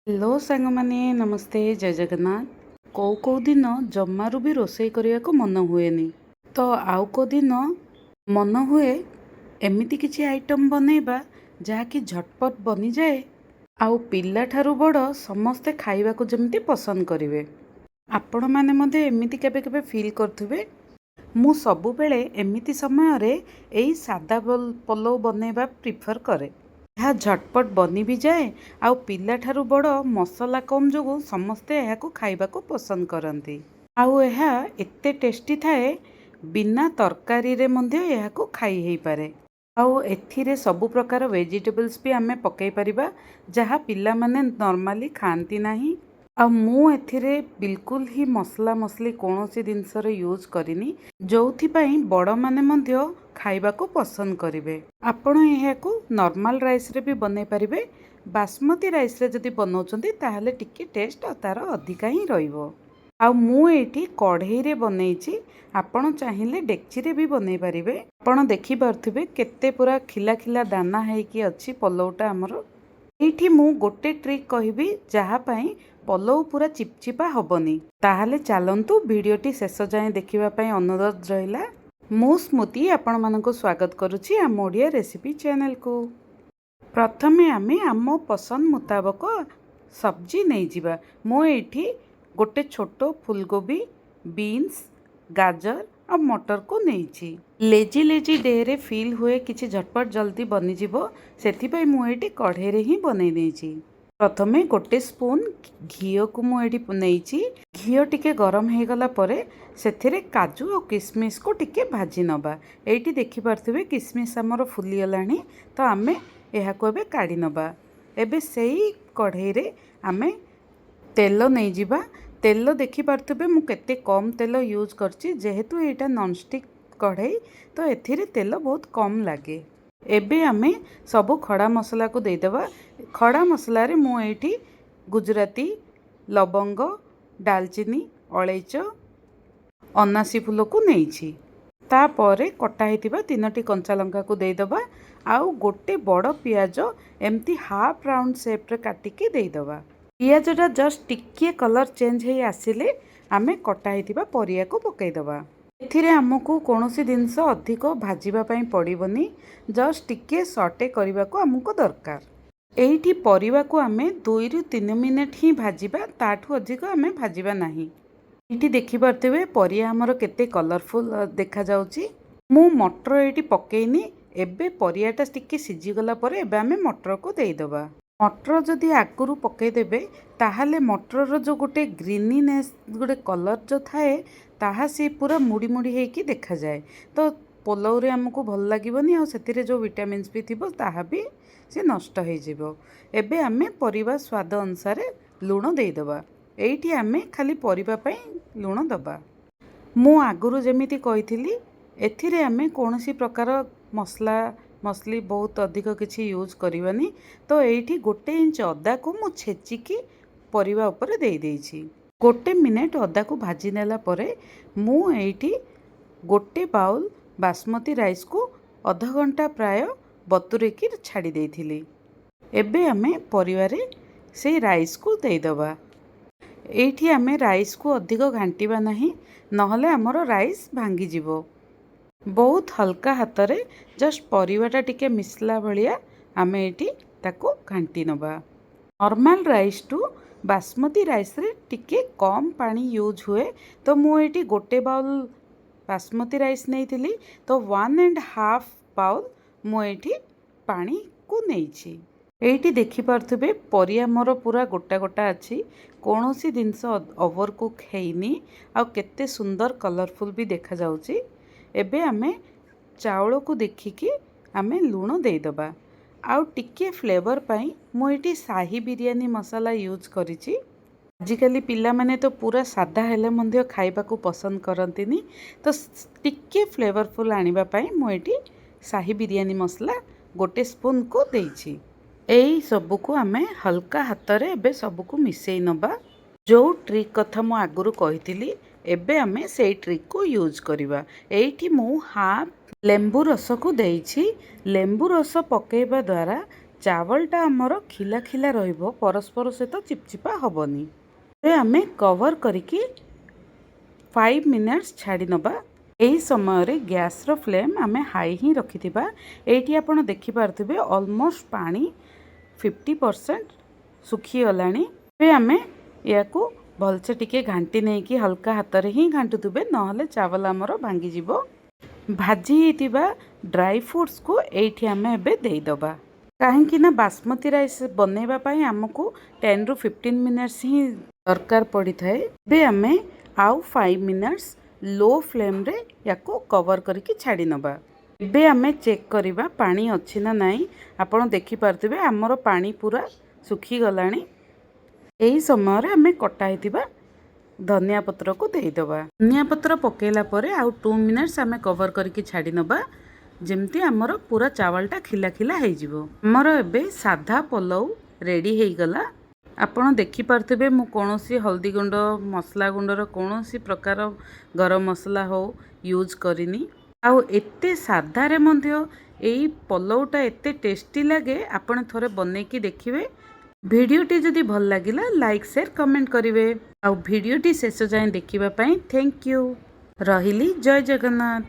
Hello सांग माने नमस्ते जय जगन्नाथ। कौ दिन जमारू भी रोषे करने को मन हुए तो आउ को दिन मन हुए एमिति किछि आइटम बनैबा जहाँकि झटपट बनी जाए आउ पिला ठारू बड़ समस्ते खाइबा को जमिति पसंद करिवे। आपण माने मधे एमिति केबे केबे फील करथुबे मु सबुबेले एमिति समय रे एई सादा पलौ बनैबा प्रिफर करे। यह झटपट बनी भी जाए आउ पिला ठारू बड़ मसला कम जो समस्ते यह खाइबा को पसंद करती। आउ यह एते टेस्टी थाए बिना तरकारी रे मध्य यह खाई ही पारे। आउ एथिरे सबु प्रकार वेजिटेबल्स भी आमे पकई परिबा जहाँ पिला माने नॉर्मली खाती नहीं। आउ मु एथिरे बिल्कुल ही मसला मसली कौनसी जिनसर यूज करिनी जोथिपाई बड़ माने मध्य खाइबा को पसंद करिवे। आपण यहाकू नॉर्मल राइस रे भी बनै परिबे। बासमती राइस रे जदि बनाउछंती ताहले टिके टेस्ट तार अधिका ही रहिबो। आउ मु एठी कढ़ई रे बनैछि, आपण चाहिले डेक्ची रे भी बनै परिबे। आपण देखि पारथिबे केते पूरा खिला खिला दाना हेकी अछि पलौटा हमरो। एठी मु गोटे ट्रिक कहिबी जहा पई पलौ पूरा चिपचिपा हबनी। ताहले चलंतु वीडियोटी शेष जाए देखिबा पई अनुरोध रहिला। मु स्मृति आपण मानको स्वागत करुछि आम ओडिया रेसिपी चैनल को। प्रथमे आमे आम पसंद मुताबक सब्जी नहीं जिबा। मु एठी गोटे छोटो फूलगोभी, बीन्स, गाजर और मटर को नहीं। लेजी लेजी डे रे फील हुए किछि झटपट जल्दी बनी जिवो सेथिपाई मु एठी कढ़ई रे ही बनै देछि। प्रथमे गोटे स्पून घी को मुझे नहीं। घी टिके गरम हो गला परे सेथिरे काजू और किसमिस को टिके भाजी नबा। एठी देखि पारथिबे किसमिस हमर फुली गलानी तो आमे एहा को एबे काढी नबा। एबे सेही कढ़ई रे आमे तेल नहीं जिबा। तेल देखि पारथिबे मु केते कम तेल यूज करछि जेहेतु एटा नॉनस्टिक कढ़ई तो एथिरे तेल बहुत कम लागे। एबे आमे सबु खड़ा मसला को देदेबा। खड़ा मसला रे मु एठी गुजराती, लवंग, दालचीनी, अलैच, अनासी फूल को नहीं। तापरे कटा हेतिबा 3टी कंचा लंका को देदेबा। आउ गोटे बड़ पियाज एमती हाफ राउंड शेप रे काटिकी देदेबा। पियाजटा जस्ट टिके कलर चेंज हे आसिले आमे कटा हेतिबा परिया को पकेदेबा। एथिरे हमको कौनसी जिनस अधिक भाजिबा पई पड़िबनी, जस्ट टिके सटे करबा को हमको दरकार। एठी परिवा को आमे 2 रु 3 मिनिट ही भाजिबा, ताठू अधिक आमे भाजिबा नाही। एठी देखि पारथिबे परिया हमर केते कलरफुल देखा जाउची। मु मटर एठी पकेइनी। एबे परियाटा टिके सिझी गला परे एबे आमे मटर को देई दबा। मटर जदि आगुरु पकई देबे ताहाले मटर जो गोटे ग्रीनीनेस गोटे कलर जो थाए ताहा से पूरा मुड़ी मुड़ी हेकी देखा जाए तो पोलौ रे हमको भल लागिबनी आ सेतिरे जो विटामिन्स भी थिबो ताहा भी से नष्ट हो जिवो। एबे आमे परिवा स्वाद अनुसार लूण देई दबा। एठी आमे खाली परिवा पई लूण दबा। मु आगुरु जेमिति कहिथिली एथिरे आमे कोनोसी प्रकार मसला मसली बहुत अधिक किसी यूज करवानी। तो एठी 1 इंच अदा को मु छेचिकी परिवा ऊपर दे देइछि। 1 मिनिट अदा को भाजी नेला परे मु एठी गोटे बाउल बासमती राइस को आधा घंटा प्राय बतुरेकी छाड़ी देइथिली। एबे आमे परिवारे से राइस को दे दबा। एठी आमे राइस को अधिक घांटीबा नहीं नहले हमरो राइस भांगी जिवो। बहुत हल्का हाथ रे जस्ट परिवाटा टिके मिसला भलिया आमे एठी ताको घांटी नबा। Normal rice to basmati rice रे टिके कम पानी यूज हुए तो मु एठी गोटे बाउल बासमती राइस नहीं थिली तो 1.5 बाउल मु एठी पानी को नहीं। एठी देखि पारथिबे परिया मोर पूरा गोटा गोटा अछि, कोनोसी जिनस ओवर कुक हेइनी आ केते सुंदर कलरफुल भी देखा जाउची। एबे आमे चावल को देखिकी आमे लूण दे दबा। आउ टिके फ्लेवर पाई मु एठी शाही बिरयानी मसाला यूज करिछि। आजिकली पिला माने तो पूरा सादा हेले मंदियो खाइबा को पसंद करंतिनी तो टिके फ्लेवरफुल आनिबा पाई मु एठी शाही बिरयानी मसला 1 स्पून को देइछि। एई सबु को आमे हल्का हाथ रे एबे सबु को मिसेई नबा। जो ट्रिक कथा मु आगुरु कहितिली एबे आमे सेई ट्रिक को यूज करिबा। एठी मु हाफ लेंबू रस को देइछि। लेंबू रस पकेइबा द्वारा ଚାवଲଟା ଆମର ଖିଲା ଖିଲା ରହିବ, ପରସ୍ପର ସହିତ ଚିପଚିପା ହେବନି। ଏବେ ଆମେ କଭର୍ କରିକି 5 ମିନିଟ୍ସ ଛାଡ଼ି ନେବା। ଏହି ସମୟରେ ଗ୍ୟାସ୍ର ଫ୍ଲେମ୍ ଆମେ ହାଇ ହିଁ ରଖିଥିବା। ଏଇଠି ଆପଣ ଦେଖିପାରୁଥିବେ ଅଲମୋଷ୍ଟ ପାଣି 50% ଶୁଖିଗଲାଣି। ଏବେ ଆମେ ୟାକୁ ଭଲସେ ଟିକେ ଘାଣ୍ଟି ନେଇକି ହାଲକା ହାତରେ ହିଁ ଘାଣ୍ଟୁଥିବେ, ନହେଲେ ଚାवल ଆମର ଭାଙ୍ଗିଯିବ। ଭାଜି ହେଇଥିବା ଡ୍ରାଇ ଫ୍ରୁଟ୍ସକୁ ଏଇଠି ଆମେ ଏବେ ଦେଇଦେବା। କାହିଁକି ନା ବାସମତୀ ରାଇସ୍ ବନେଇବା ପାଇଁ ଆମକୁ 10 ରୁ 15 ମିନିଟ୍ସ ହିଁ ଦରକାର ପଡ଼ିଥାଏ। ଏବେ ଆମେ ଆଉ 5 ମିନିଟ୍ସ ଲୋ ଫ୍ଲେମ୍ରେ ୟାକୁ କଭର୍ କରିକି ଛାଡ଼ି ନେବା। ଏବେ ଆମେ ଚେକ୍ କରିବା ପାଣି ଅଛି ନା ନାହିଁ। ଆପଣ ଦେଖିପାରୁଥିବେ ଆମର ପାଣି ପୁରା ଶୁଖିଗଲାଣି। ଏହି ସମୟରେ ଆମେ କଟା ହେଇଥିବା ଧନିଆ ପତ୍ରକୁ ଦେଇଦେବା। ଧନିଆ ପତ୍ର ପକାଇଲା ପରେ ଆଉ 2 ମିନିଟ୍ସ ଆମେ କଭର୍ କରିକି ଛାଡ଼ି ନେବା, ଯେମିତି ଆମର ପୁରା ଚାवलଟା ଖିଲା ଖିଲା ହେଇଯିବ। ଆମର ଏବେ ସାଧା ପଲଉ ରେଡ଼ି ହେଇଗଲା। ଆପଣ ଦେଖିପାରୁଥିବେ ମୁଁ କୌଣସି ହଳଦୀ ଗୁଣ୍ଡ, ମସଲା ଗୁଣ୍ଡର କୌଣସି ପ୍ରକାର ଗରମ ମସଲା ହଉ ୟୁଜ୍ କରିନି। ଆଉ ଏତେ ସାଧାରେ ମଧ୍ୟ ଏଇ ପଲଉଟା ଏତେ ଟେଷ୍ଟି ଲାଗେ, ଆପଣ ଥରେ ବନେଇକି ଦେଖିବେ। ଭିଡ଼ିଓଟି ଯଦି ଭଲ ଲାଗିଲା ଲାଇକ୍, ସେୟାର, କମେଣ୍ଟ କରିବେ। ଆଉ ଭିଡ଼ିଓଟି ଶେଷ ଯାଏଁ ଦେଖିବା ପାଇଁ ଥ୍ୟାଙ୍କ ୟୁ। ରହିଲି, ଜୟ ଜଗନ୍ନାଥ।